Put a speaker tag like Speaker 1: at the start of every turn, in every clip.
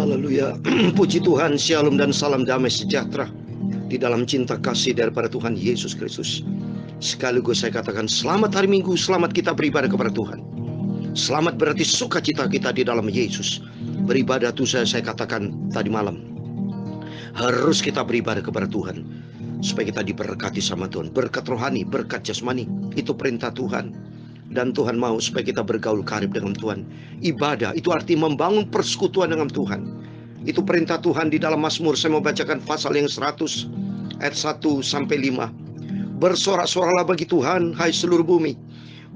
Speaker 1: Haleluya. Puji Tuhan, shalom dan salam damai sejahtera di dalam cinta kasih daripada Tuhan Yesus Kristus. Sekaligus saya katakan selamat hari Minggu, selamat kita beribadah kepada Tuhan. Selamat berarti sukacita kita di dalam Yesus. Beribadah itu saya katakan tadi malam, harus kita beribadah kepada Tuhan supaya kita diberkati sama Tuhan. Berkat rohani, berkat jasmani, itu perintah Tuhan. Dan Tuhan mau supaya kita bergaul karib dengan Tuhan. Ibadah itu arti membangun persekutuan dengan Tuhan. Itu perintah Tuhan di dalam Mazmur. Saya mau bacakan pasal yang 100 ayat 1 sampai 5. Bersorak-soraklah bagi Tuhan, hai seluruh bumi.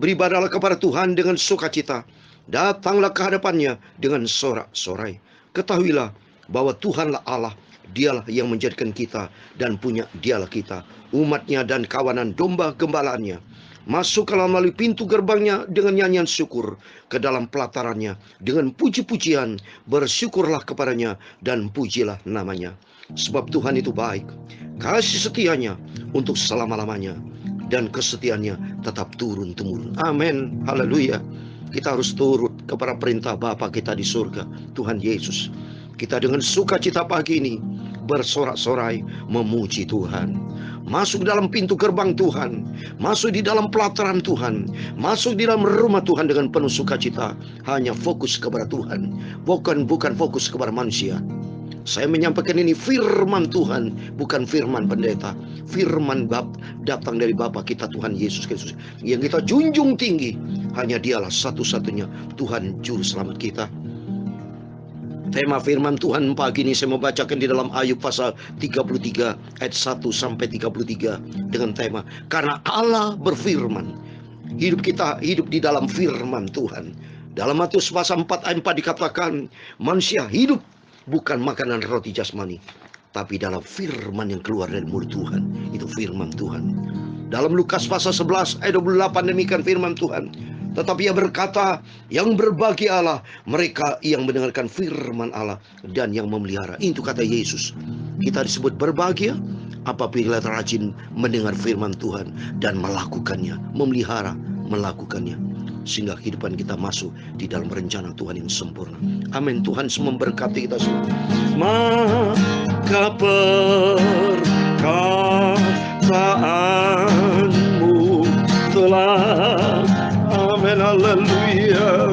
Speaker 1: Beribadahlah kepada Tuhan dengan sukacita. Datanglah ke hadapannya dengan sorak-sorai. Ketahuilah bahwa Tuhanlah Allah. Dialah yang menjadikan kita dan punya dialah kita, umatnya dan kawanan domba gembalaannya. Masuklah melalui pintu gerbangnya dengan nyanyian syukur, ke dalam pelatarannya dengan puji-pujian. Bersyukurlah kepadanya dan pujilah namanya. Sebab Tuhan itu baik, kasih setianya untuk selama-lamanya, dan kesetiaannya tetap turun-temurun. Amin, haleluya. Kita harus turut kepada perintah Bapa kita di surga, Tuhan Yesus. Kita dengan sukacita pagi ini bersorak-sorai memuji Tuhan. Masuk dalam pintu gerbang Tuhan, masuk di dalam pelataran Tuhan, masuk di dalam rumah Tuhan dengan penuh sukacita. Hanya fokus kepada Tuhan, bukan fokus kepada manusia. Saya menyampaikan ini firman Tuhan, bukan firman pendeta. Firman datang dari Bapa kita Tuhan Yesus Kristus, yang kita junjung tinggi. Hanya dialah satu-satunya Tuhan Juru Selamat kita. Tema firman Tuhan pagi ini saya mau bacakan di dalam Ayub pasal 33 ayat 1 sampai 33 dengan tema karena Allah berfirman. Hidup kita hidup di dalam firman Tuhan. Dalam Matius pasal 4 ayat 4 dikatakan manusia hidup bukan makanan roti jasmani, tapi dalam firman yang keluar dari mulut Tuhan. Itu firman Tuhan. Dalam Lukas pasal 11 ayat 28 demikian firman Tuhan. Tetapi ia berkata, yang berbahagialah mereka yang mendengarkan firman Allah dan yang memelihara. Itu kata Yesus. Kita disebut berbahagia apabila rajin mendengar firman Tuhan dan melakukannya, memelihara, melakukannya. Sehingga kehidupan kita masuk di dalam rencana Tuhan yang sempurna. Amin. Tuhan memberkati kita semua. Maka perkataanmu telah, amin, haleluya,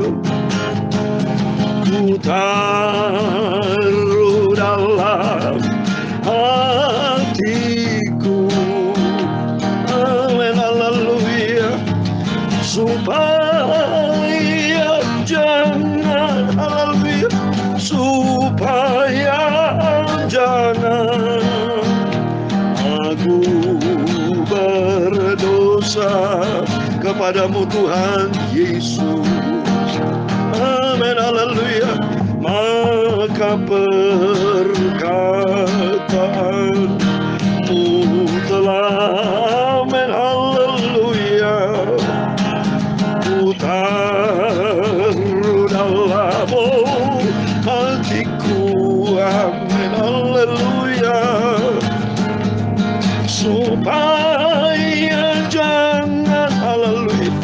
Speaker 1: ku taruh dalam hatiku, amin, haleluya, supaya jangan, haleluya, supaya jangan aku berdosa kepadamu Tuhan Yesus. Amin, haleluya. Maka perkataanmu telah, amin, haleluya, ku taruh dalam hatiku, amin, haleluya, supaya jangan, haleluya,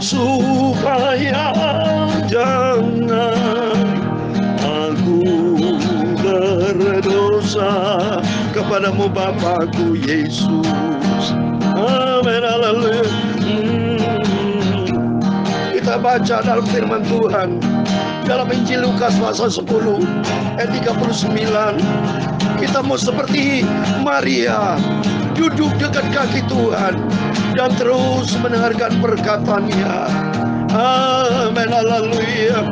Speaker 1: supaya jangan aku berdosa kepadamu Bapakku Yesus. Amin, haleluya. Kita baca dalam firman Tuhan dalam Injil Lukas pasal 10 ayat 39. Kita mau seperti Maria, duduk dekat kaki Tuhan dan terus mendengarkan perkataannya. Amin, haleluya,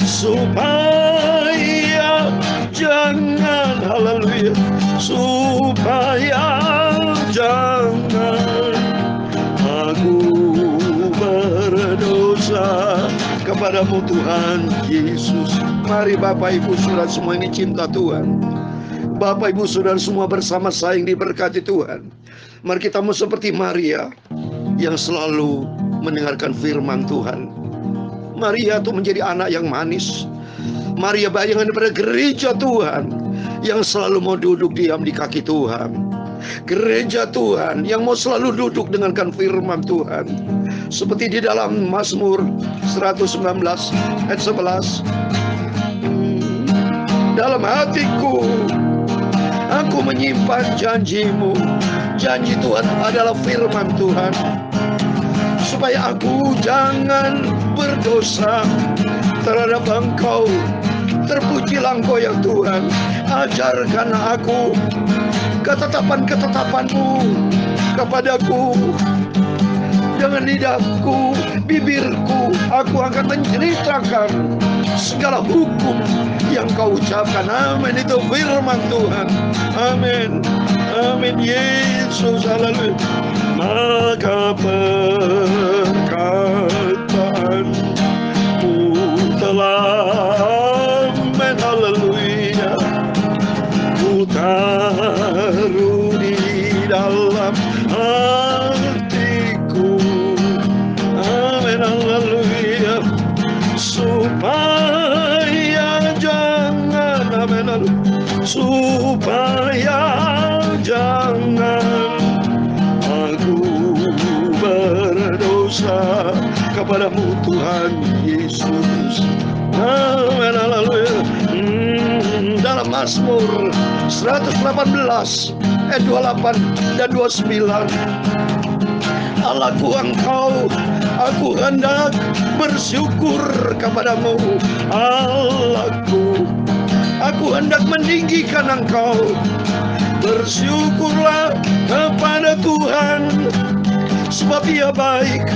Speaker 1: supaya jangan, haleluya, supaya jangan aku berdosa kepadamu Tuhan Yesus. Mari Bapak Ibu Saudara semua ini cinta Tuhan. Bapak Ibu Saudara semua bersama saya yang diberkati Tuhan. Mari kita mau seperti Maria yang selalu mendengarkan firman Tuhan. Maria itu menjadi anak yang manis. Maria bayangan daripada gereja Tuhan yang selalu mau duduk diam di kaki Tuhan. Gereja Tuhan yang mau selalu duduk dengarkan firman Tuhan. Seperti di dalam Mazmur 119 ayat 11. dalam hatiku. Aku menyimpan janji-Mu. Janji Tuhan adalah firman Tuhan, supaya aku jangan berdosa terhadap Engkau. Terpujilah Engkau ya Tuhan. Ajarkan aku ketetapan-ketetapan-Mu kepadaku. Dengan lidahku, bibirku, aku akan menceritakan segala hukum yang Kau ucapkan. Amin. Itu firman Tuhan. Amin. Amin. Yesus, haleluya. Maka perkataan-Mu telah, amin, haleluya, Ku taruh di dalam hatiku. Amin, haleluya. Supaya jangan, amin, haleluya, supaya jangan aku berdosa kepadamu Tuhan Yesus. Amin, haleluya. Dalam Mazmur 118 ayat 28 dan 29. Allahku Engkau, aku hendak bersyukur kepadamu. Allahku, aku hendak meninggikan Engkau. Bersyukurlah kepada Tuhan, sebab Ia baik,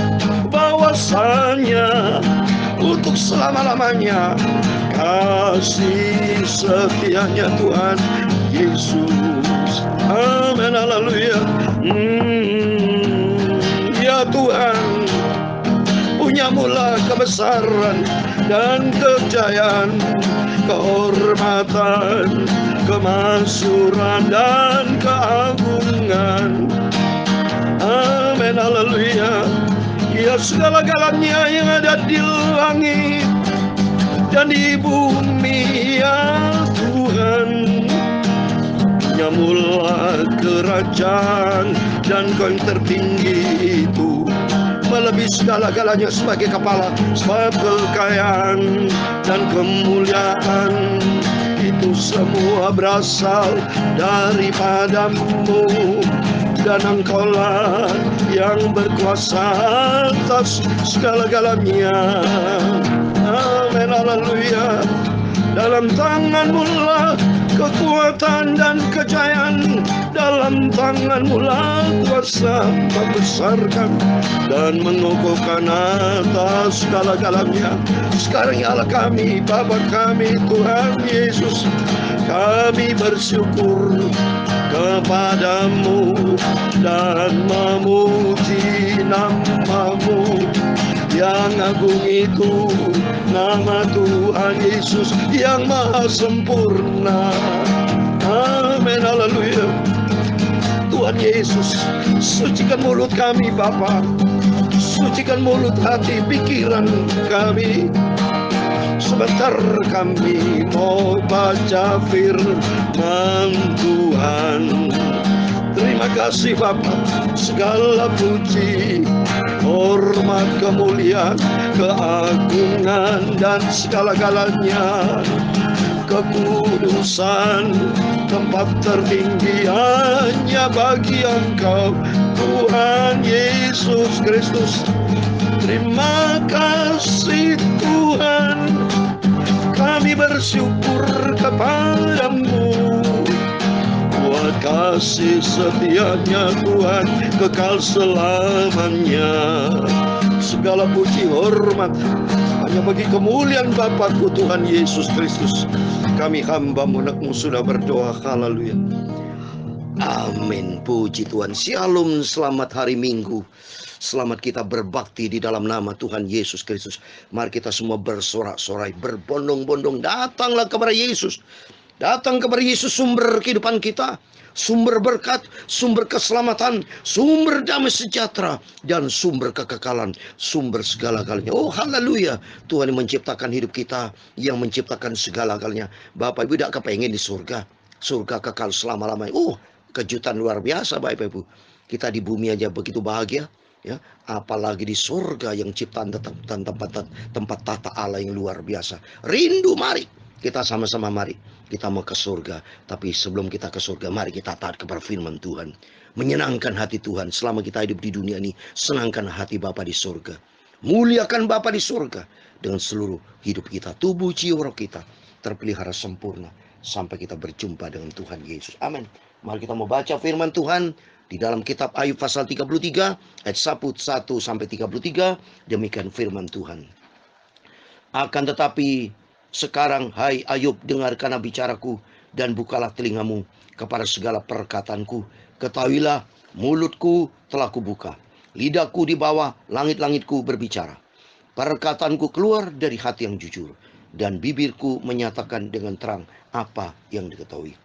Speaker 1: bahwasanya untuk selama-lamanya kasih setianya Tuhan Yesus. Amin, haleluya. Ya Tuhan, punya-Mulah kebesaran dan kejayaan, kehormatan, kemasyhuran dan keagungan. Amin, haleluya. Ya segala-galanya yang ada di langit dan di bumi, ya Tuhan. Punya-Mulah kerajaan dan Kau yang tertinggi itu, melebihi segala-galanya sebagai kepala. Sebab kekayaan dan kemuliaan itu semua berasal daripada-Mu, dan Engkau-lah yang berkuasa atas segala-galanya. Amin, haleluya. Dalam tangan-Mu-lah kekuatan dan kejayaan, dalam tangan-Mu-lah kuasa membesarkan dan mengukuhkan atas segala-galanya. Sekarang ya Allah kami, Bapa kami, Tuhan Yesus, kami bersyukur kepadamu dan memuji nama-Mu yang agung itu, nama Tuhan Yesus yang maha sempurna. Amin, haleluya. Tuhan Yesus, sucikan mulut kami Bapa, sucikan mulut hati pikiran kami. Sebentar kami mau baca firman Tuhan. Terima kasih Bapa, segala puji, hormat, kemuliaan, keagungan dan segala-galanya, kekudusan, tempat tertinggi hanya bagi Engkau Tuhan Yesus Kristus. Terima kasih Tuhan, kami bersyukur kepadamu. Buat kasih setianya Tuhan kekal selamanya. Segala puji hormat hanya bagi kemuliaan Bapakku Tuhan Yesus Kristus. Kami hamba-Mu, anak-Mu sudah berdoa. Haleluya. Amin. Puji Tuhan. Shalom. Selamat hari Minggu. Selamat kita berbakti di dalam nama Tuhan Yesus Kristus. Mari kita semua bersorak-sorai, berbondong-bondong. Datanglah kepada Yesus. Datang kepada Yesus, sumber kehidupan kita, sumber berkat, sumber keselamatan, sumber damai sejahtera, dan sumber kekekalan, sumber segala-galanya. Oh haleluya, Tuhan yang menciptakan hidup kita, yang menciptakan segala-galanya. Bapak Ibu tidak kepengen di surga, surga kekal selama-lamanya. Oh, kejutan luar biasa Bapak Ibu. Kita di bumi aja begitu bahagia, ya, apalagi di surga yang ciptaan tempat tata Allah yang luar biasa. Rindu, mari Kita sama-sama mari. Kita mau ke surga. Tapi sebelum kita ke surga, mari kita taat kepada firman Tuhan. Menyenangkan hati Tuhan. Selama kita hidup di dunia ini, senangkan hati Bapa di surga. Muliakan Bapa di surga. Dengan seluruh hidup kita. Tubuh, jiwa, roh kita terpelihara sempurna. Sampai kita berjumpa dengan Tuhan Yesus. Amin. Mari kita mau baca firman Tuhan. Di dalam kitab Ayub pasal 33. Ayat 1 sampai 33. Demikian firman Tuhan. Akan tetapi sekarang, hai Ayub, dengarkanlah bicaraku dan bukalah telingamu kepada segala perkataanku. Ketahuilah, mulutku telah kubuka, lidahku di bawah langit-langitku berbicara. Perkataanku keluar dari hati yang jujur, dan bibirku menyatakan dengan terang apa yang diketahui.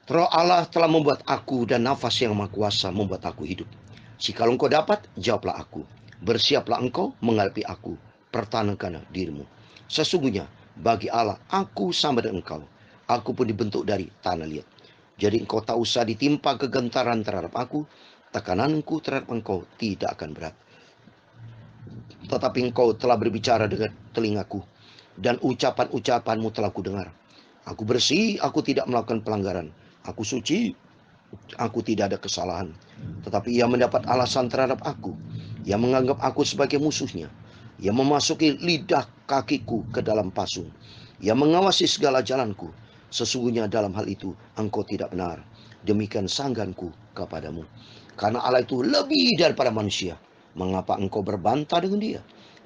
Speaker 1: Roh Allah telah membuat aku, dan nafas yang maha kuasa membuat aku hidup. Jikalau engkau dapat, jawablah aku. Bersiaplah engkau menghadapi aku. Pertahankanlah dirimu. Sesungguhnya bagi Allah aku sama dengan engkau. Aku pun dibentuk dari tanah liat. Jadi engkau tak usah ditimpa kegentaran terhadap aku. Tekananku terhadap engkau tidak akan berat. Tetapi engkau telah berbicara dengan telingaku, dan ucapan-ucapanmu telah kudengar. Aku bersih, aku tidak melakukan pelanggaran. Aku suci, aku tidak ada kesalahan. Tetapi ia mendapat alasan terhadap aku. Ia menganggap aku sebagai musuhnya. Ia memasuki lidah kakiku ke dalam pasung. Ia mengawasi segala jalanku. Sesungguhnya dalam hal itu engkau tidak benar. Demikian sangganku kepadamu. Karena Allah itu lebih daripada manusia. Mengapa engkau berbantah dengan dia?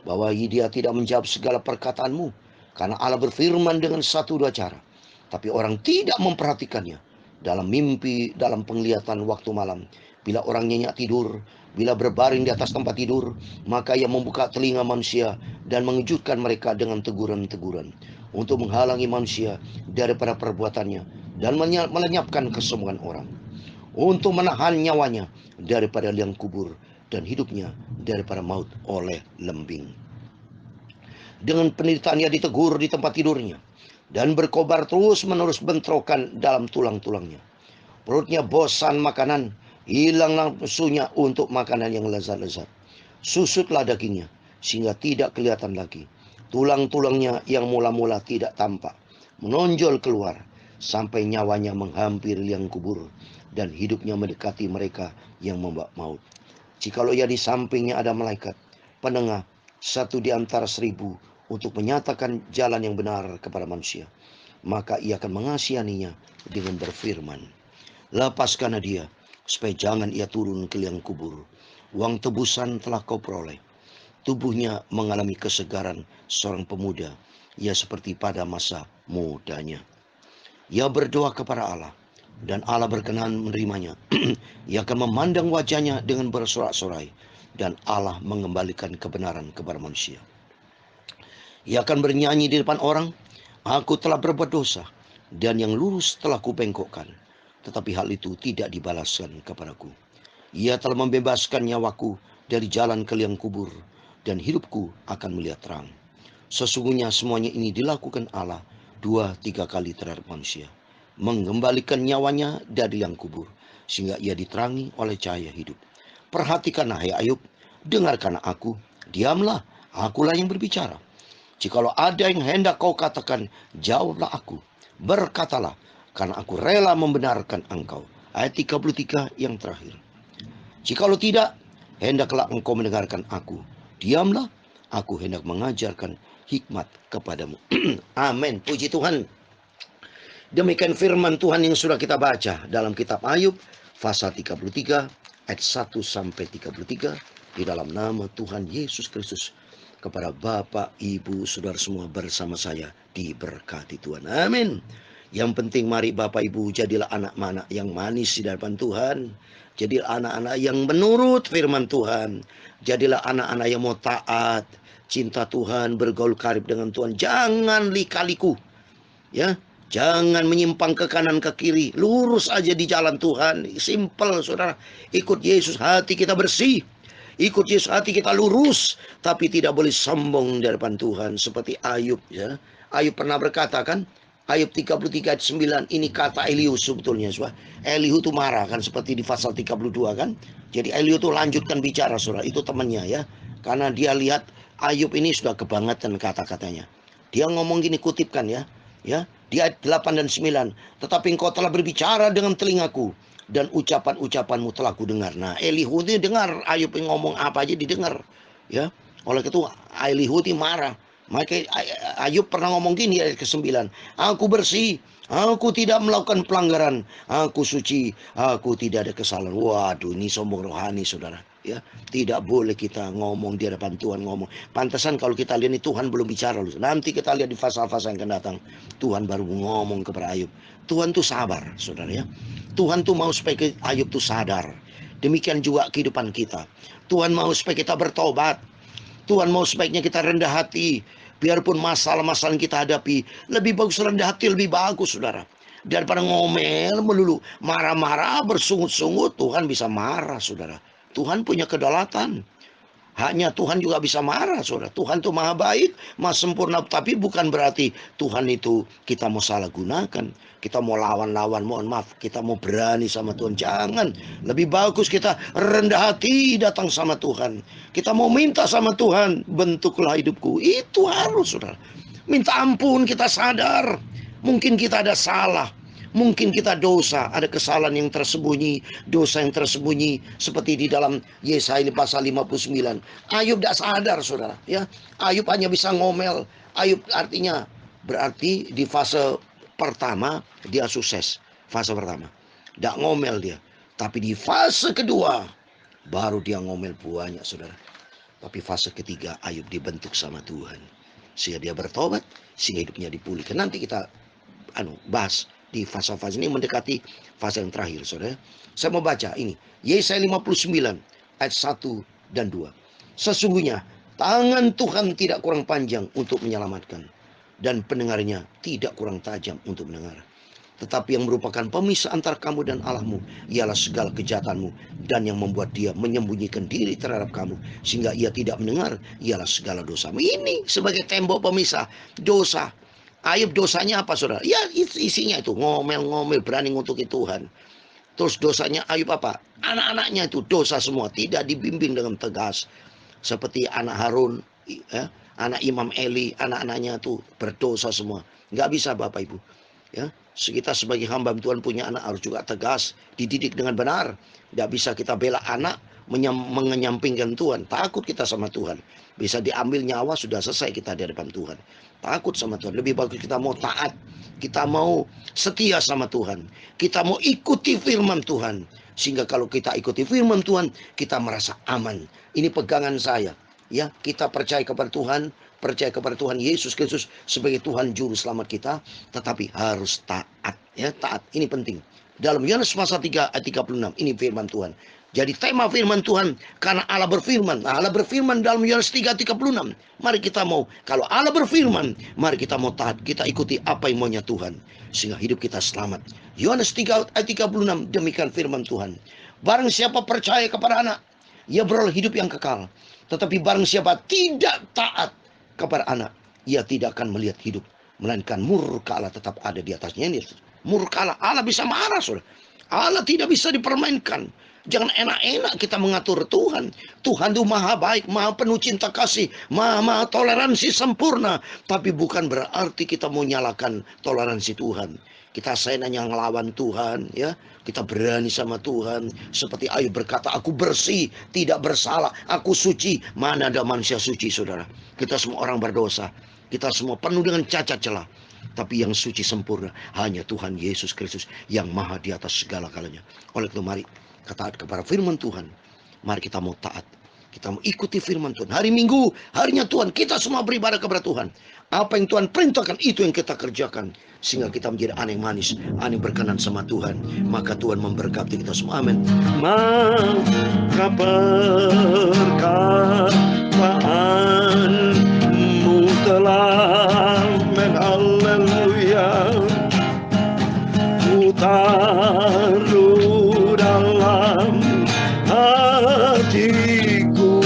Speaker 1: Bahwa dia tidak menjawab segala perkataanmu. Karena Allah berfirman dengan satu dua cara. Tapi orang tidak memperhatikannya. Dalam mimpi, dalam penglihatan waktu malam. Bila orang nyenyak tidur, bila berbaring di atas tempat tidur, maka ia membuka telinga manusia dan mengejutkan mereka dengan teguran-teguran, untuk menghalangi manusia daripada perbuatannya dan melenyapkan kesombongan orang, untuk menahan nyawanya daripada liang kubur dan hidupnya daripada maut oleh lembing. Dengan penderitaan ia ditegur di tempat tidurnya, dan berkobar terus-menerus bentrokan dalam tulang-tulangnya. Perutnya bosan makanan, hilang nafsunya untuk makanan yang lezat-lezat. Susutlah dagingnya, sehingga tidak kelihatan lagi. Tulang-tulangnya yang mula-mula tidak tampak, menonjol keluar, sampai nyawanya menghampiri liang kubur, dan hidupnya mendekati mereka yang membawa maut. Jikalau ia di sampingnya ada malaikat, penengah, satu di antara 1000, untuk menyatakan jalan yang benar kepada manusia, maka ia akan mengasihaninya dengan berfirman, lepaskanlah dia, supaya jangan ia turun ke liang kubur. Uang tebusan telah kau peroleh. Tubuhnya mengalami kesegaran seorang pemuda. Ia seperti pada masa mudanya. Ia berdoa kepada Allah, dan Allah berkenan menerimanya. Ia akan memandang wajahnya dengan bersorak-sorai, dan Allah mengembalikan kebenaran kepada manusia. Ia akan bernyanyi di depan orang, aku telah berbuat dosa, dan yang lurus telah kubengkokkan. Tetapi hal itu tidak dibalaskan kepadaku. Ia telah membebaskan nyawaku dari jalan ke liang kubur, dan hidupku akan melihat terang. Sesungguhnya semuanya ini dilakukan Allah 2-3 kali terhadap manusia, mengembalikan nyawanya dari liang kubur, sehingga ia diterangi oleh cahaya hidup. Perhatikanlah hai Ayub, dengarkanlah aku, diamlah, akulah yang berbicara. Jikalau ada yang hendak kau katakan, jawablah aku, berkatalah, karena aku rela membenarkan engkau. Ayat 33 yang terakhir. Jikalau tidak, hendaklah engkau mendengarkan aku. Diamlah, aku hendak mengajarkan hikmat kepadamu. Amin. Puji Tuhan. Demikian firman Tuhan yang sudah kita baca dalam kitab Ayub pasal 33 ayat 1 sampai 33 di dalam nama Tuhan Yesus Kristus. Kepada Bapak, Ibu, Saudara semua bersama saya diberkati Tuhan. Amin. Yang penting mari Bapak Ibu jadilah anak-anak yang manis di hadapan Tuhan. Jadilah anak-anak yang menurut firman Tuhan. Jadilah anak-anak yang mau taat, cinta Tuhan, bergaul karib dengan Tuhan. Jangan lika-liku. Ya, jangan menyimpang ke kanan ke kiri. Lurus aja di jalan Tuhan. Simple Saudara. Ikut Yesus, hati kita bersih. Ikut Yesus, hati kita lurus. Tapi tidak boleh sombong di hadapan Tuhan. Seperti Ayub ya. Ayub pernah berkata kan, Ayub 33 ayat 9, ini kata Elihu sebetulnya. Elihu itu marah kan, seperti di pasal 32 kan. Jadi Elihu itu lanjutkan bicara Saudara, itu temannya ya. Karena dia lihat Ayub ini sudah kebangetan kata-katanya. Dia ngomong gini, kutipkan ya. Ya, di ayat 8 dan 9. Tetapi engkau telah berbicara dengan telingaku, dan ucapan-ucapanmu telah kudengar. Nah, Elihu ini dengar Ayub ngomong apa aja didengar. Ya, oleh itu Elihu ini marah. Maka Ayub pernah ngomong gini ayat ke-9. Aku bersih, aku tidak melakukan pelanggaran, aku suci, aku tidak ada kesalahan. Waduh, ini sombong rohani, saudara. Ya, tidak boleh kita ngomong di hadapan Tuhan ngomong. Pantasan kalau kita lihat ini Tuhan belum bicara loh. Nanti kita lihat di fase-fase yang akan datang, Tuhan baru ngomong kepada Ayub. Tuhan tuh sabar, saudara ya. Tuhan tuh mau supaya Ayub tuh sadar. Demikian juga kehidupan kita. Tuhan mau supaya kita bertobat. Tuhan mau sebaiknya kita rendah hati. Biarpun masalah-masalah yang kita hadapi, lebih bagus rendah hati, lebih bagus, saudara. Daripada ngomel melulu, marah-marah, bersungut-sungut, Tuhan bisa marah, saudara. Tuhan punya kedaulatan. Hanya Tuhan juga bisa marah, saudara. Tuhan itu maha baik, maha sempurna. Tapi bukan berarti Tuhan itu kita mau salah gunakan. Kita mau lawan-lawan, mohon maaf. Kita mau berani sama Tuhan. Jangan. Lebih bagus kita rendah hati datang sama Tuhan. Kita mau minta sama Tuhan, bentuklah hidupku. Itu harus, saudara. Minta ampun, kita sadar. Mungkin kita ada salah. Mungkin kita dosa, ada kesalahan yang tersembunyi, dosa yang tersembunyi seperti di dalam Yesaya pasal 59. Ayub tidak sadar, saudara, ya. Ayub hanya bisa ngomel. Ayub artinya berarti di fase pertama dia sukses. Fase pertama tidak ngomel dia, tapi di fase kedua baru dia ngomel banyak, saudara. Tapi fase ketiga Ayub dibentuk sama Tuhan sehingga dia bertobat, sehingga hidupnya dipulihkan. Nanti kita bahas di fase-fase ini mendekati fase yang terakhir, saudara. Saya mau baca ini, Yesaya 59 ayat 1 dan 2. Sesungguhnya tangan Tuhan tidak kurang panjang untuk menyelamatkan, dan pendengarnya tidak kurang tajam untuk mendengar. Tetapi yang merupakan pemisah antara kamu dan Allahmu ialah segala kejahatanmu, dan yang membuat dia menyembunyikan diri terhadap kamu sehingga ia tidak mendengar ialah segala dosamu. Ini sebagai tembok pemisah dosa. Ayub dosanya apa, saudara? Ya isinya itu ngomel-ngomel, berani ngutuki Tuhan. Terus dosanya Ayub apa? Anak-anaknya itu dosa semua, tidak dibimbing dengan tegas. Seperti anak Harun, ya, anak Imam Eli, anak-anaknya itu berdosa semua. Nggak bisa Bapak Ibu. Ya, kita sebagai hamba Tuhan punya anak harus juga tegas, dididik dengan benar. Nggak bisa kita bela anak mengenyampingkan Tuhan. Takut kita sama Tuhan. Bisa diambil nyawa, sudah selesai kita di hadapan Tuhan. Takut sama Tuhan. Lebih bagus kita mau taat. Kita mau setia sama Tuhan. Kita mau ikuti firman Tuhan. Sehingga kalau kita ikuti firman Tuhan, kita merasa aman. Ini pegangan saya. Ya, kita percaya kepada Tuhan. Percaya kepada Tuhan Yesus Kristus sebagai Tuhan Juru Selamat kita. Tetapi harus taat. Ya, taat. Ini penting. Dalam Yohanes pasal 3 ayat 36. Ini firman Tuhan. Jadi tema firman Tuhan, karena Allah berfirman. Nah, Allah berfirman dalam Yohanes 3:36. Mari kita mau, kalau Allah berfirman, mari kita mau taat, kita ikuti apa yang maunya Tuhan, sehingga hidup kita selamat. Yohanes 3 ayat 36, demikian firman Tuhan. Barang siapa percaya kepada anak, ia beroleh hidup yang kekal. Tetapi barang siapa tidak taat kepada anak, ia tidak akan melihat hidup, melainkan murka Allah tetap ada di atasnya. Ini murka Allah, Allah bisa marah, saudara. Allah tidak bisa dipermainkan. Jangan enak-enak kita mengatur Tuhan. Tuhan itu maha baik, maha penuh cinta kasih, maha toleransi sempurna. Tapi bukan berarti kita mau nyalakan toleransi Tuhan. Kita sayangnya ngelawan Tuhan, ya. Kita berani sama Tuhan. Seperti Ayub berkata, aku bersih, tidak bersalah, aku suci. Mana ada manusia suci, saudara? Kita semua orang berdosa. Kita semua penuh dengan cacat celah. Tapi yang suci sempurna hanya Tuhan Yesus Kristus yang maha di atas segala galanya. Oleh itu mari kita taat kepada firman Tuhan. Mari kita mau taat. Kita mau ikuti firman Tuhan. Hari Minggu, harinya Tuhan. Kita semua beribadah kepada Tuhan. Apa yang Tuhan perintahkan, itu yang kita kerjakan. Sehingga kita menjadi anak yang manis, anak yang berkenan sama Tuhan. Maka Tuhan memberkati kita semua. Amin. Maka perkataanmu telah haleluya. Ku taruh dalam hatiku,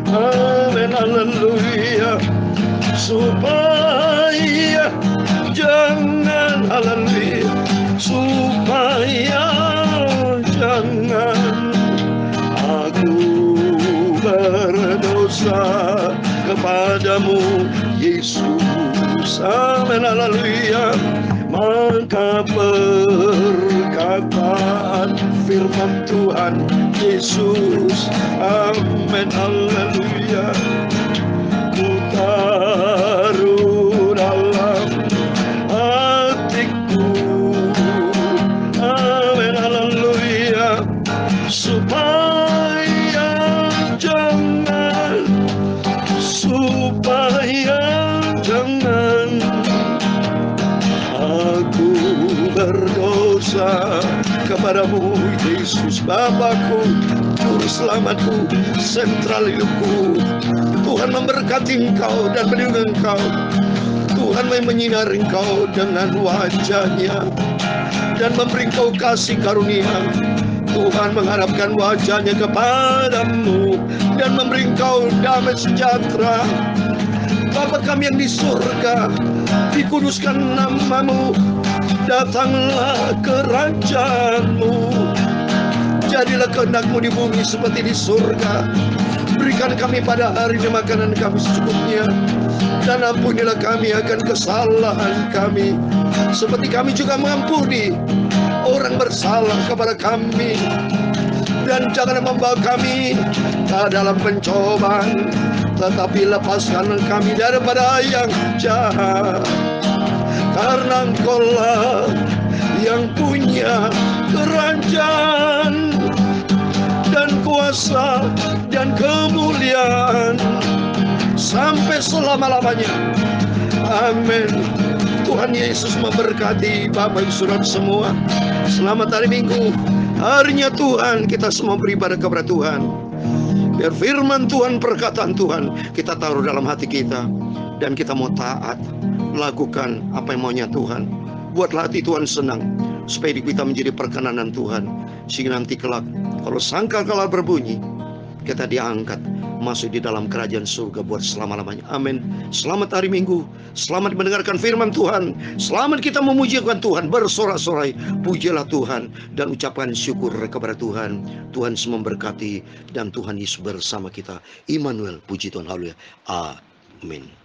Speaker 1: amin, haleluya, supaya jangan, haleluya, supaya jangan aku berdosa kepadamu. Yesus. Amin, haleluya. Maka perkataan firman Tuhan Yesus, amin, haleluya, ku taruh dalam hatiku, amin, haleluya, supaya jangan aku berdosa kepadamu, Yesus Bapakku, Juru Selamatku, sentral hidupku. Tuhan memberkati engkau dan melindungi engkau. Tuhan menyinari engkau dengan wajah-Nya dan memberi engkau kasih karunia. Tuhan mengharapkan wajah-Nya kepadamu dan memberi engkau damai sejahtera. Bapa kami yang di surga, dikuduskan namamu, datanglah kerajaan-Mu, jadilah kehendak-Mu di bumi seperti di surga. Berikan kami pada hari ini makanan kami secukupnya, dan ampunilah kami akan kesalahan kami, seperti kami juga mengampuni orang bersalah kepada kami. Dan jangan membawa kami ke dalam pencobaan, tetapi lepaskan kami daripada yang jahat. Karena Engkau-lah yang punya kerajaan dan kuasa dan kemuliaan sampai selama-lamanya. Amin. Tuhan Yesus memberkati Bapak Ibu Saudara semua. Selamat hari Minggu, harinya Tuhan. Kita semua beribadah kepada Tuhan. Biar firman Tuhan, perkataan Tuhan kita taruh dalam hati kita, dan kita mau taat, lakukan apa yang maunya Tuhan. Buatlah hati Tuhan senang, supaya kita menjadi perkenanan Tuhan, sehingga nanti kelak kalau sangkakala berbunyi, kita diangkat masuk di dalam kerajaan surga buat selama-lamanya. Amin. Selamat hari Minggu, selamat mendengarkan firman Tuhan, selamat kita memujikan Tuhan, bersorak-sorai, pujilah Tuhan, dan ucapkan syukur kepada Tuhan. Tuhan semua memberkati, dan Tuhan Yesus bersama kita. Immanuel, puji Tuhan, haleluya. Amin.